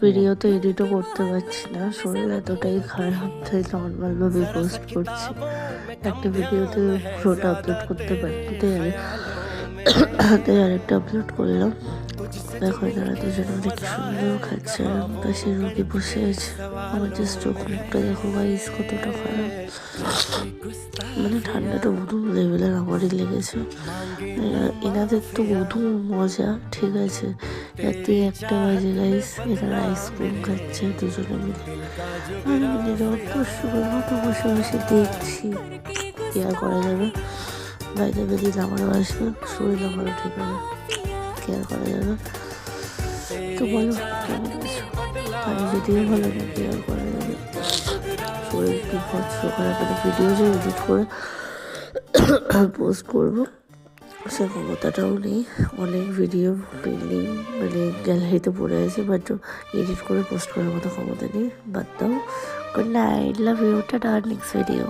Video তো এডিটও করতে পারছি না, শরীর এতটাই খারাপ, তাই নর্মালভাবে পোস্ট করছি। একটা ভিডিওতে পুরোটা আপলোড করতে পারি, তাই আরেকটা আপলোড করলাম। দেখো এনারা দুজনে অনেক সুন্দর খাচ্ছে, আর পাশে রোগী বসে আছে। আমার জাস্ট চোখ মুখটা দেখো গাইস কতটা খারাপ, মানে ঠান্ডাটা উধুম লেভেলের আমারই লেগেছে। এনাদের তো উধুম মজা, ঠিক আছে। রাত্রি 1টা বাজে গাইস, এনারা আইসক্রিম খাচ্ছে দুজনে মিলে, আর আমি নীরব দর্শকের মতো বসে বসে দেখছি। কি আর করা যাবে, বাইরে বেরিয়ে আমারও আসবে, শরীর আমারও ঠিক হবে, কি আর করা যাবে। তো বলো কেমন আছো? আমি যদিও ভালো না, কি আর করা যাবে, শরীর বিপদ খারাপ। ভিডিও যে এডিট করে পোস্ট করবো সে ক্ষমতাটাও নেই। অনেক ভিডিও পেন্ডিং, মানে গ্যালারিতে পড়ে আছে, বাট এডিট করে পোস্ট করার মতো ক্ষমতা নেই। বাদ দাও। Good night, love you, tata, next video.